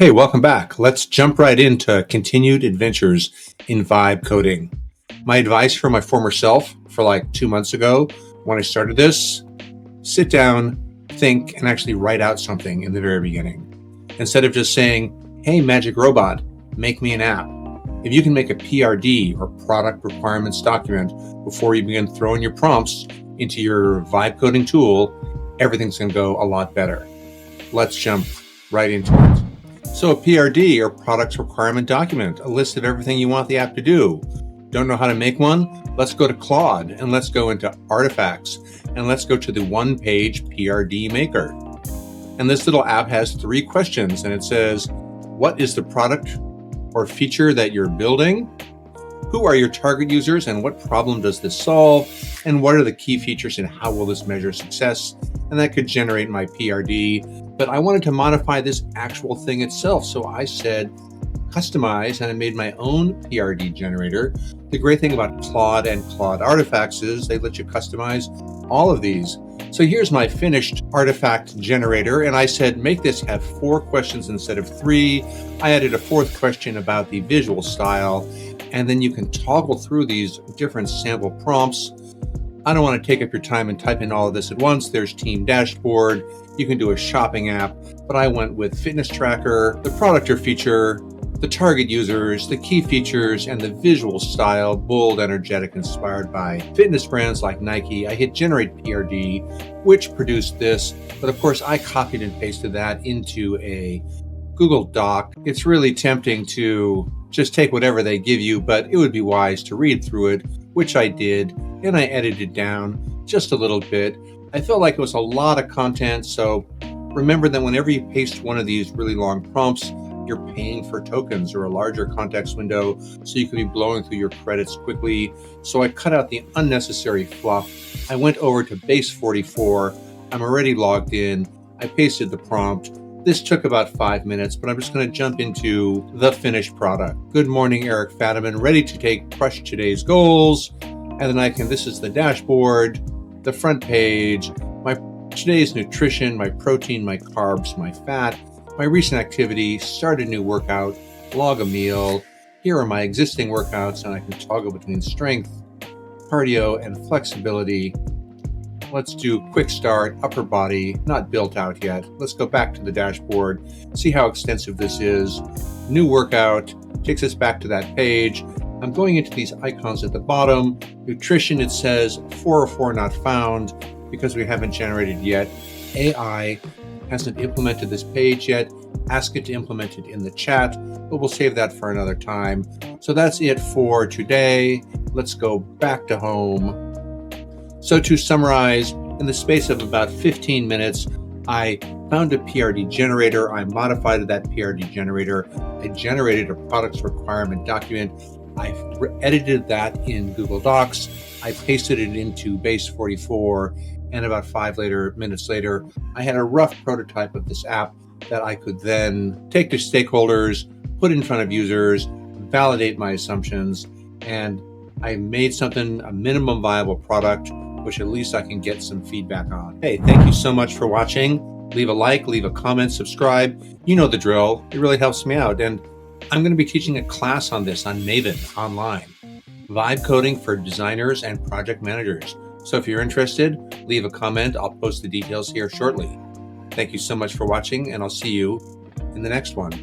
Hey, welcome back. Let's jump right into continued adventures in vibe coding. My advice for my former self for like 2 months ago when I started this: sit down, think, and actually write out something in the very beginning. Instead of just saying, hey, magic robot, make me an app. If you can make a PRD or product requirements document before you begin throwing your prompts into your vibe coding tool, everything's going to go a lot better. Let's jump right into it. So a PRD or products requirement document, a list of everything you want the app to do. Don't know how to make one? Let's go to Claude and let's go into artifacts and let's go to the one-page PRD maker. And this little app has 3 questions and it says, what is the product or feature that you're building? Who are your target users and what problem does this solve? And what are the key features and how will this measure success? And that could generate my PRD. But I wanted to modify this actual thing itself. So I said, customize, and I made my own PRD generator. The great thing about Claude and Claude Artifacts is they let you customize all of these. So here's my finished artifact generator. And I said, make this have 4 questions instead of 3. I added a 4th question about the visual style. And then you can toggle through these different sample prompts. I don't want to take up your time and type in all of this at once. There's Team Dashboard. You can do a shopping app, but I went with fitness tracker, the product or feature, the target users, the key features, and the visual style, bold, energetic, inspired by fitness brands like Nike. I hit generate PRD, which produced this, but of course I copied and pasted that into a Google Doc. It's really tempting to just take whatever they give you, but it would be wise to read through it, which I did, and I edited down just a little bit. I felt like it was a lot of content, so remember that whenever you paste one of these really long prompts, you're paying for tokens or a larger context window, so you can be blowing through your credits quickly. So I cut out the unnecessary fluff. I went over to base 44. I'm already logged in. I pasted the prompt. This took about 5 minutes, but I'm just going to jump into the finished product. Good morning, Eric Fadiman, ready to crush today's goals. And then this is the dashboard, the front page, my today's nutrition, my protein, my carbs, my fat, my recent activity, start a new workout, log a meal. Here are my existing workouts, and I can toggle between strength, cardio, and flexibility. Let's do quick start, upper body, not built out yet. Let's go back to the dashboard, see how extensive this is. New workout takes us back to that page. I'm going into these icons at the bottom. Nutrition, it says 404 not found because we haven't generated yet. AI hasn't implemented this page yet. Ask it to implement it in the chat, but we'll save that for another time. So that's it for today. Let's go back to home. So to summarize, in the space of about 15 minutes, I found a PRD generator. I modified that PRD generator. I generated a products requirement document. I edited that in Google Docs. I pasted it into base 44. And about 5 minutes later, I had a rough prototype of this app that I could then take to stakeholders, put in front of users, validate my assumptions, and I made something, a minimum viable product, which at least I can get some feedback on. Hey, thank you so much for watching. Leave a like, leave a comment, subscribe. You know the drill. It really helps me out. And I'm going to be teaching a class on this on Maven online. Vibe coding for designers and project managers. So if you're interested, leave a comment. I'll post the details here shortly. Thank you so much for watching, and I'll see you in the next one.